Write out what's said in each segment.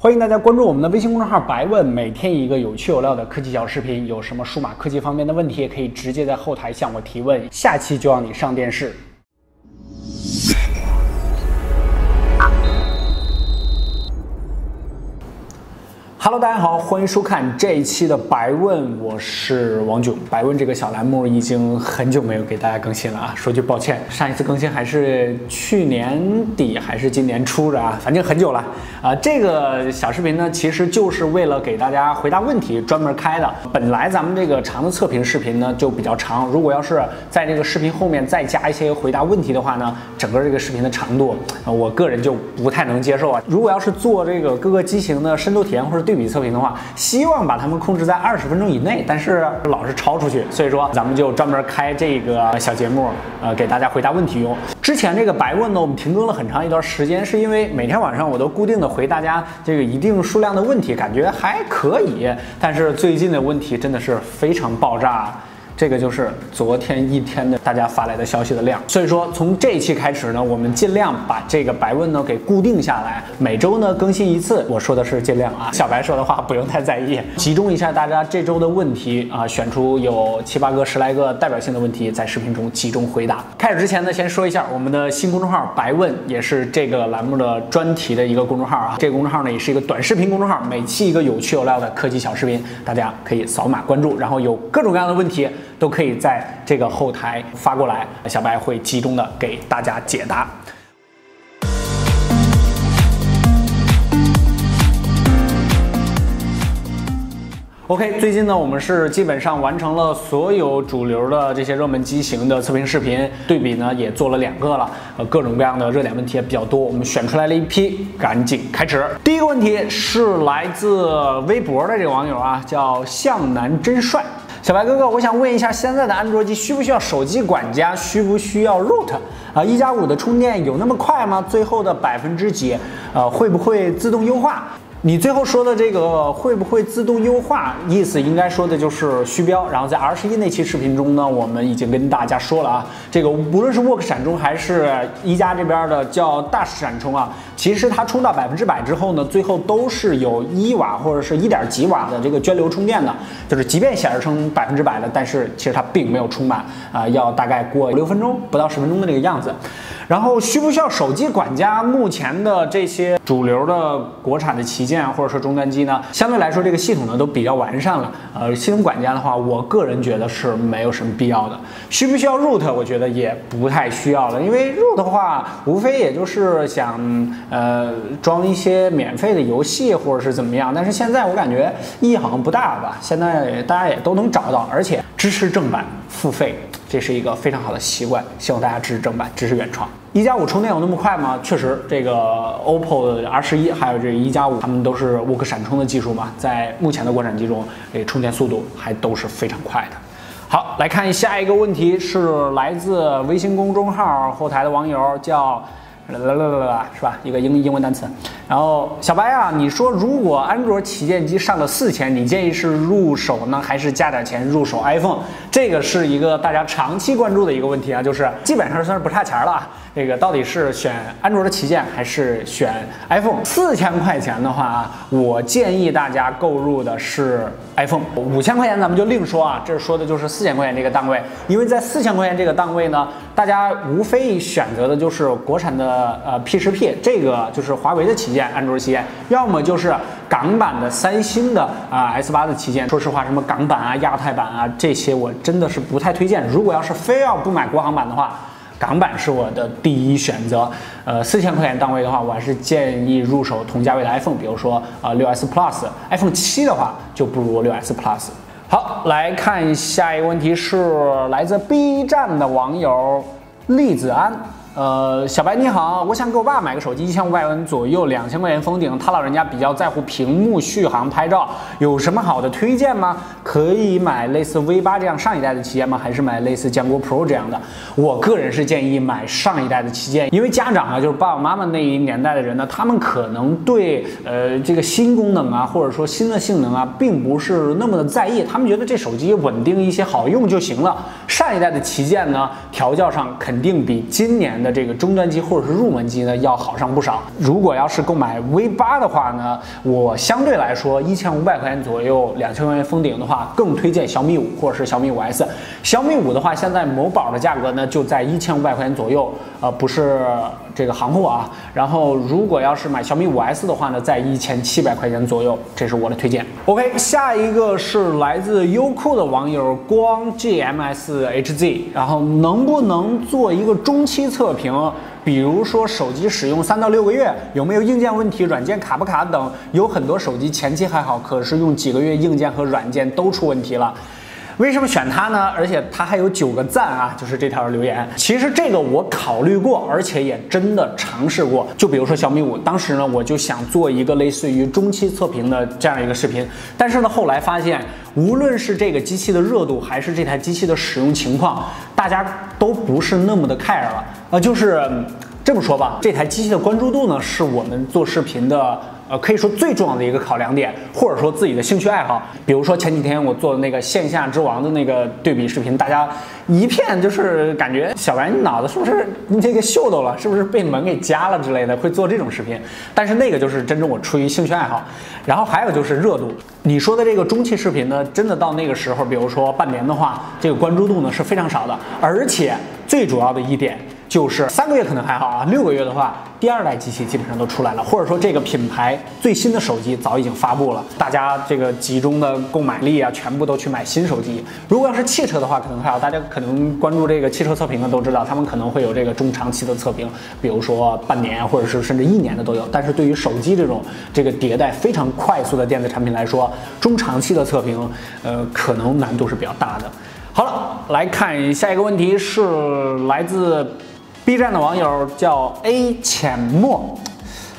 欢迎大家关注我们的微信公众号"白问"，每天一个有趣有料的科技小视频。有什么数码科技方面的问题，也可以直接在后台向我提问，下期就让你上电视。Hello， 大家好，欢迎收看这一期的白问，我是王炯。白问这个小栏目已经很久没有给大家更新了啊，说句抱歉，上一次更新还是去年底还是今年初的啊，反正很久了啊。这个小视频呢，其实就是为了给大家回答问题专门开的。本来咱们这个长的测评视频呢就比较长，如果要是在这个视频后面再加一些回答问题的话呢，整个这个视频的长度，我个人就不太能接受啊。如果要是做这个各个机型的深度体验或者对比测评的话，希望把它们控制在20分钟以内，但是老是超出去，所以说咱们就专门开这个小节目，给大家回答问题用。之前这个白问呢，我们停更了很长一段时间，是因为每天晚上我都固定的回大家这个一定数量的问题，感觉还可以，但是最近的问题真的是非常爆炸。这个就是昨天一天的大家发来的消息的量，所以说从这一期开始呢，我们尽量把这个白问呢给固定下来，每周呢更新一次。我说的是尽量啊，小白说的话不用太在意，集中一下大家这周的问题啊，选出有7、8个、10来个代表性的问题，在视频中集中回答。开始之前呢，先说一下我们的新公众号"白问"，也是这个栏目的专题的一个公众号啊。这个公众号呢，也是一个短视频公众号，每期一个有趣有料的科技小视频，大家可以扫码关注，然后有各种各样的问题都可以在这个后台发过来，小白会集中的给大家解答。OK， 最近呢，我们是基本上完成了所有主流的这些热门机型的测评视频，对比呢也做了2个了，各种各样的热点问题也比较多，我们选出来了一批，赶紧开始。第一个问题是来自微博的这个网友啊，叫向南真帅。小白哥哥，我想问一下，现在的安卓机需不需要手机管家？需不需要 root？ 1+5的充电有那么快吗？最后的几%，会不会自动优化？你最后说的这个会不会自动优化，意思应该说的就是虚标。然后在21那期视频中呢，我们已经跟大家说了啊，这个无论是 Work 闪充还是一加这边的叫大闪充啊，其实它充到100%之后呢，最后都是有1瓦或者是1点几瓦的这个涓流充电的，就是即便显示成100%的，但是其实它并没有充满啊，要大概过6分钟不到10分钟的这个样子。然后需不需要手机管家？目前的这些主流的国产的旗舰或者说终端机呢，相对来说这个系统呢都比较完善了。系统管家的话，我个人觉得是没有什么必要的。需不需要 root？ 我觉得也不太需要了，因为 root 的话，无非也就是想装一些免费的游戏或者是怎么样。但是现在我感觉意义好像不大吧。现在大家也都能找到，而且支持正版付费。这是一个非常好的习惯，希望大家支持正版，支持原创。1+5充电有那么快吗？确实，这个 OPPO 的R11还有这个1+5，它们都是 Work 闪充的技术嘛，在目前的国产机中，充电速度还都是非常快的。好，来看下一个问题，是来自微信公众号后台的网友叫。是吧？一个英文单词。然后小白啊，你说如果安卓旗舰机上了4000，你建议是入手呢，还是加点钱入手 iPhone？ 这个是一个大家长期关注的一个问题啊，就是基本上算是不差钱了啊。这个到底是选安卓的旗舰还是选 iPhone？4000块钱的话，我建议大家购入的是 iPhone。5000块钱咱们就另说啊，这说的就是4000块钱这个档位，因为在4000块钱这个档位呢，大家无非选择的就是国产的P10P， 这个就是华为的旗舰，安卓旗舰，要么就是港版的三星的S8的旗舰。说实话，什么港版啊、亚太版啊这些，我真的是不太推荐。如果要是非要不买国行版的话，港版是我的第一选择。4000块钱档位的话，我还是建议入手同价位的 iPhone， 比如说6S Plus。iPhone 7的话就不如6S Plus。好，来看下一个问题，是来自 B 站的网友栗子安。小白你好，我想给我爸买个手机，1500元左右，2000块钱封顶。他老人家比较在乎屏幕、续航、拍照，有什么好的推荐吗？可以买类似 V8 这样上一代的旗舰吗？还是买类似坚果 Pro 这样的？我个人是建议买上一代的旗舰，因为家长啊，就是爸爸妈妈那一年代的人呢，他们可能对这个新功能啊，或者说新的性能啊，并不是那么的在意，他们觉得这手机稳定一些、好用就行了。上一代的旗舰呢，调教上肯定比今年的的这个终端机或者是入门机呢要好上不少。如果要是购买 V8 的话呢，我相对来说1500块钱左右，2000块钱封顶的话，更推荐小米5或者是小米5S。小米5的话，现在某宝的价格呢就在1500块钱左右，不是这个行货啊。然后如果要是买小米5S 的话呢，在1700块钱左右，这是我的推荐。OK， 下一个是来自优酷的网友光 GMSHZ， 然后能不能做一个中期测评？比如说手机使用3到6个月，有没有硬件问题、软件卡不卡等？有很多手机前期还好，可是用几个月硬件和软件都出问题了。为什么选它呢？而且它还有9个赞啊，就是这条留言。其实这个我考虑过，而且也真的尝试过。就比如说小米5，当时呢我就想做一个类似于中期测评的这样一个视频，但是呢后来发现，无论是这个机器的热度，还是这台机器的使用情况，大家都不是那么的 care 了。就是这么说吧，这台机器的关注度呢，是我们做视频的。可以说最重要的一个考量点，或者说自己的兴趣爱好。比如说前几天我做的那个线下之王的那个对比视频，大家一片就是感觉小白你脑子是不是这个秀逗了，是不是被门给夹了之类的，会做这种视频。但是那个就是真正我出于兴趣爱好。然后还有就是热度，你说的这个中期视频呢，真的到那个时候，比如说半年的话，这个关注度呢是非常少的，而且最主要的一点。就是3个月可能还好啊，6个月的话，第2代机器基本上都出来了，或者说这个品牌最新的手机早已经发布了，大家这个集中的购买力啊，全部都去买新手机。如果要是汽车的话，可能还好，大家可能关注这个汽车测评的都知道，他们可能会有这个中长期的测评，比如说半年或者是甚至1年的都有。但是对于手机这个迭代非常快速的电子产品来说，中长期的测评，可能难度是比较大的。好了，来看下一个问题是来自。B 站的网友叫 A 浅墨，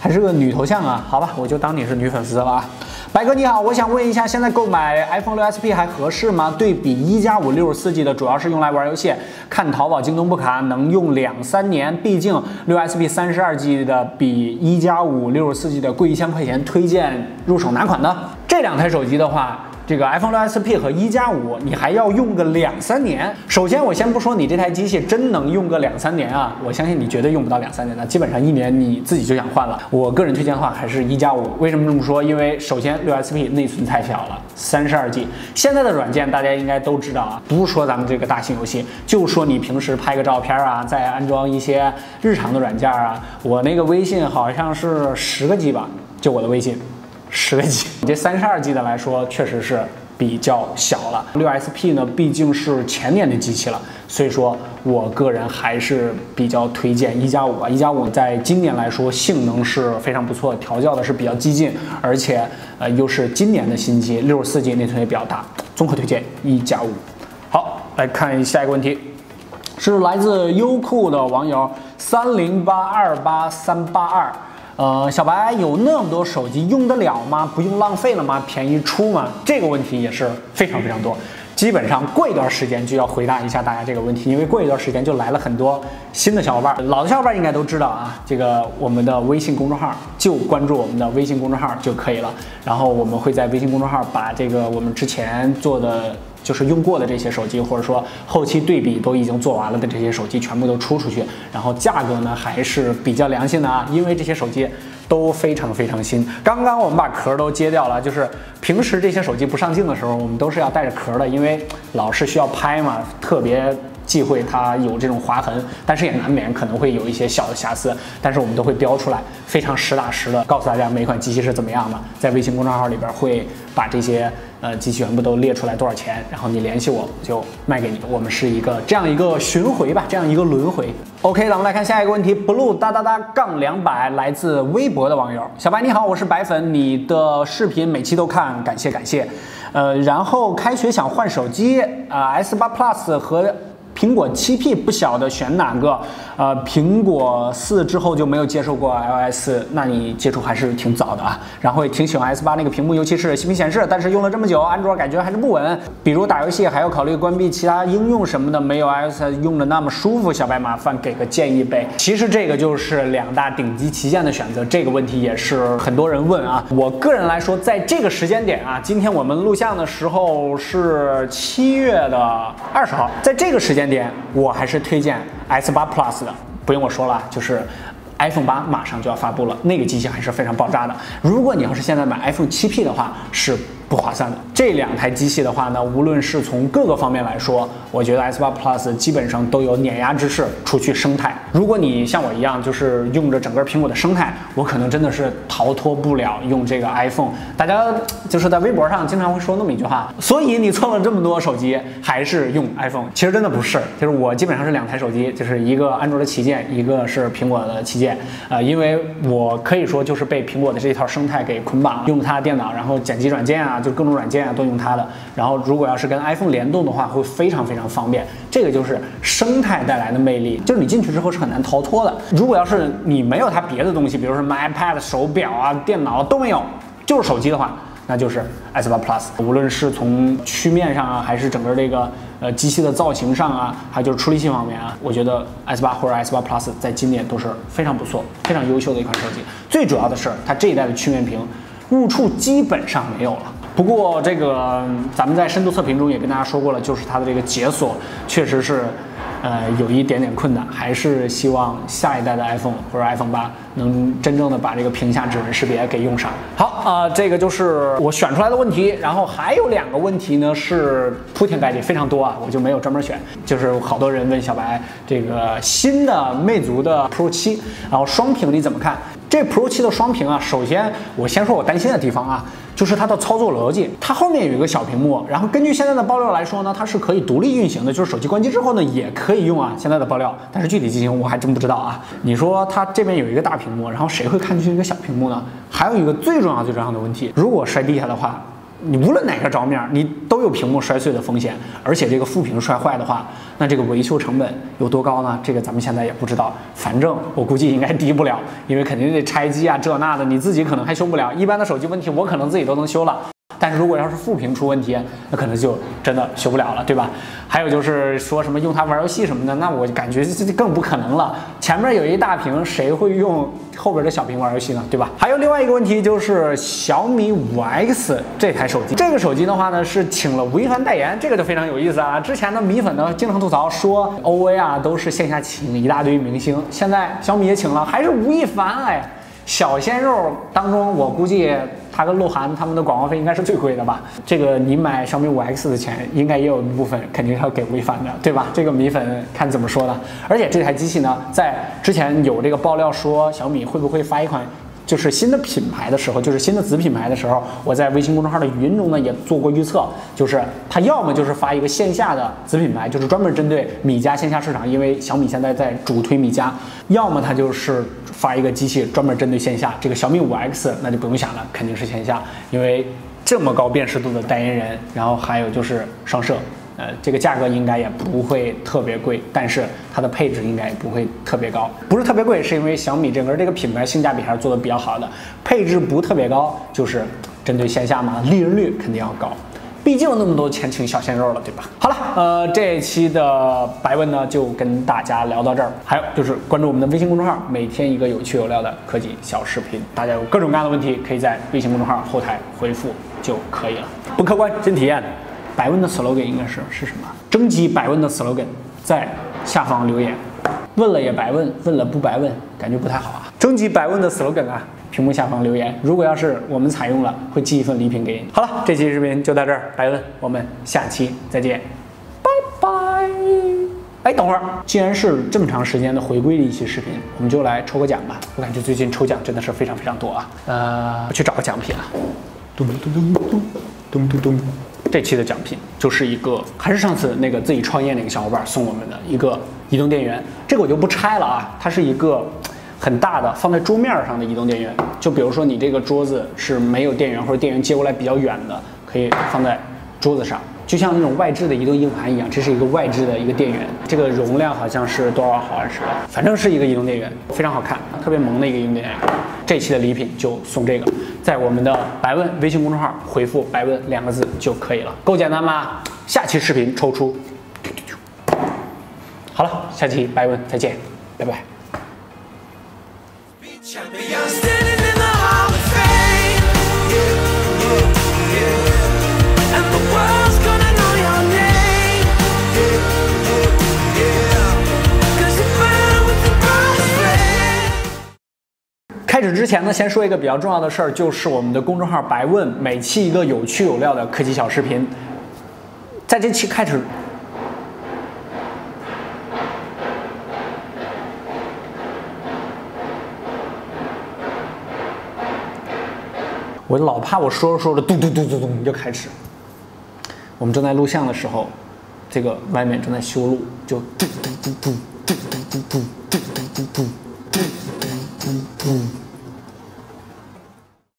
还是个女头像啊？好吧，我就当你是女粉丝了啊。白哥你好，我想问一下，现在购买 iPhone 6SP 还合适吗？对比1+5 64G 的，主要是用来玩游戏，看淘宝、京东不卡，能用2-3年。毕竟 6SP 32G 的比1+5 64G 的贵1000块钱，推荐入手哪款呢？这2台手机的话。这个 iPhone 6SP 和1+5，你还要用个2-3年。首先，我先不说你这台机器真能用个2-3年啊，我相信你绝对用不到2-3年的，基本上1年你自己就想换了。我个人推荐的话还是1+5。为什么这么说？因为首先 6SP 内存太小了，32G。现在的软件大家应该都知道啊，不是说咱们这个大型游戏，就说你平时拍个照片啊，再安装一些日常的软件啊。我那个微信好像是10个G 吧，就我的微信。10个G， 这32G 的来说确实是比较小了。6SP 呢，毕竟是前年的机器了，所以说我个人还是比较推荐1+5啊。1+5在今年来说性能是非常不错，调教的是比较激进，而且又是今年的新机，64G 内存也比较大，综合推荐1+5。好，来看下一个问题，是来自优酷的网友30828382。小白有那么多手机用得了吗？不用浪费了吗？便宜出吗？这个问题也是非常非常多。基本上过一段时间就要回答一下大家这个问题，因为过一段时间就来了很多新的小伙伴，老的小伙伴应该都知道啊，这个我们的微信公众号就关注我们的微信公众号就可以了。然后我们会在微信公众号把这个我们之前做的。就是用过的这些手机，或者说后期对比都已经做完了的这些手机，全部都出去，然后价格呢还是比较良心的啊，因为这些手机都非常非常新。刚刚我们把壳都揭掉了，就是平时这些手机不上镜的时候，我们都是要带着壳的，因为老是需要拍嘛，特别忌讳它有这种划痕，但是也难免可能会有一些小的瑕疵，但是我们都会标出来，非常实打实的告诉大家每款机器是怎么样的。在微信公众号里边会把这些机器全部都列出来多少钱，然后你联系我就卖给你。我们是一个这样一个巡回吧，这样一个轮回。OK， 咱们来看下一个问题 ，blue +200来自微博的网友，小白你好，我是白粉，你的视频每期都看，感谢感谢。然后开学想换手机，S8 Plus 和苹果7P 不晓得选哪个，苹果4之后就没有接受过 iOS， 那你接触还是挺早的啊。然后也挺喜欢 S8 那个屏幕，尤其是息屏显示，但是用了这么久，安卓感觉还是不稳，比如打游戏还要考虑关闭其他应用什么的，没有 iOS 用的那么舒服。小白麻烦给个建议呗。其实这个就是2大顶级旗舰的选择，这个问题也是很多人问啊。我个人来说，在这个时间点啊，今天我们录像的时候是7月20号，在这个时间点，我还是推荐 S8 Plus 的。不用我说了，就是 iPhone 8马上就要发布了，那个机器还是非常爆炸的。如果你要是现在买 iPhone 7P 的话，是不划算的。这2台机器的话呢，无论是从各个方面来说，我觉得 S8 Plus 基本上都有碾压之势。除去生态，如果你像我一样，就是用着整个苹果的生态，我可能真的是逃脱不了用这个 iPhone。大家就是在微博上经常会说那么一句话，所以你蹭了这么多手机，还是用 iPhone？ 其实真的不是，就是我基本上是2台手机，就是一个安卓的旗舰，一个是苹果的旗舰。因为我可以说就是被苹果的这一套生态给捆绑了，用它的电脑，然后剪辑软件啊，就各种软件啊都用它的。然后如果要是跟 iPhone 联动的话，会非常非常方便。这个就是生态带来的魅力，就是你进去之后是很难逃脱的。如果要是你没有它别的东西，比如说什么 iPad、手表啊、电脑都没有，就是手机的话，那就是 S8 Plus。无论是从曲面上啊，还是整个这个机器的造型上啊，还有就是处理器方面啊，我觉得 S8 或者 S8 Plus 在今年都是非常不错、非常优秀的一款手机。最主要的是它这一代的曲面屏误触基本上没有了。不过这个咱们在深度测评中也跟大家说过了，就是它的这个解锁确实是有一点点困难，还是希望下一代的 iPhone 或者 iPhone 8能真正的把这个屏下指纹识别给用上。好这个就是我选出来的问题，然后还有2个问题呢是铺天盖地非常多啊，我就没有专门选。就是好多人问小白这个新的魅族的 Pro 7，然后双屏你怎么看？这 Pro 7的双屏啊，首先我先说我担心的地方啊，就是它的操作逻辑。它后面有一个小屏幕，然后根据现在的爆料来说呢，它是可以独立运行的，就是手机关机之后呢也可以用啊。现在的爆料，但是具体机型我还真不知道啊。你说它这边有一个大屏幕，然后谁会看进去一个小屏幕呢？还有一个最重要的问题，如果摔地下的话，你无论哪个着面，你都有屏幕摔碎的风险，而且这个副屏摔坏的话，那这个维修成本有多高呢？这个咱们现在也不知道，反正我估计应该低不了，因为肯定得拆机啊，这那的，你自己可能还修不了。一般的手机问题，我可能自己都能修了。但是如果要是副屏出问题，那可能就真的修不了了，对吧？还有就是说什么用它玩游戏什么的，那我感觉这更不可能了。前面有一大屏，谁会用后边的小屏玩游戏呢？对吧？还有另外一个问题就是小米5X 这台手机，这个手机的话呢是请了吴亦凡代言，这个就非常有意思啊。之前的米粉呢经常吐槽说 OV 啊都是线下请一大堆明星，现在小米也请了，还是吴亦凡。哎，小鲜肉当中，我估计他跟鹿晗他们的广告费应该是最贵的吧？这个你买小米5X 的钱，应该也有一部分肯定是要给吴亦凡的，对吧？这个米粉看怎么说呢？而且这台机器呢，在之前有这个爆料说小米会不会发一款就是新的品牌的时候，就是新的子品牌的时候，我在微信公众号的语音中呢也做过预测，就是它要么就是发一个线下的子品牌，就是专门针对米家线下市场，因为小米现在在主推米家，要么它就是发一个机器专门针对线下。这个小米5X 那就不用想了，肯定是线下，因为这么高辨识度的代言人，然后还有就是双摄。这个价格应该也不会特别贵，但是它的配置应该也不会特别高。不是特别贵，是因为小米整个这个品牌性价比还是做的比较好的，配置不特别高，就是针对线下嘛，利润率肯定要高。毕竟有那么多钱请小鲜肉了，对吧？好了，这一期的白问呢就跟大家聊到这儿。还有就是关注我们的微信公众号，每天一个有趣有料的科技小视频。大家有各种各样的问题，可以在微信公众号后台回复就可以了。不客观，真体验。百问的 slogan 应该是什么？征集百问的 slogan， 在下方留言。问了也白问，问了不白问，感觉不太好啊。征集百问的 slogan 啊，屏幕下方留言。如果要是我们采用了，会寄一份礼品给你。好了，这期视频就到这儿，白问，我们下期再见，拜拜。哎，等会儿，既然是这么长时间的回归的一期视频，我们就来抽个奖吧。我感觉最近抽奖真的是非常非常多啊。我去找个奖品啊。咚咚咚咚咚咚咚。这期的奖品就是一个，还是上次那个自己创业那个小伙伴送我们的一个移动电源，这个我就不拆了啊，它是一个很大的放在桌面上的移动电源。就比如说你这个桌子是没有电源，或者电源接过来比较远的，可以放在桌子上，就像那种外置的移动硬盘一样，这是一个外置的一个电源，这个容量好像是多少毫安时的，反正是一个移动电源，非常好看，特别萌的一个移动电源。这期的礼品就送这个，在我们的白问微信公众号回复白问2个字就可以了，够简单吧？下期视频抽出。好了，下期白问再见，拜拜。Cause you burn with the burn. 始之前呢，先说一个比较重要的事儿，就是我们的公众号白问，每期一个有趣有料的科技小视频。在这期开始，我老怕我说着说着嘟嘟嘟嘟嘟就开始。我们正在录像的时候，这个外面正在修路，就嘟嘟嘟嘟嘟嘟嘟嘟嘟嘟嘟嘟嘟嘟。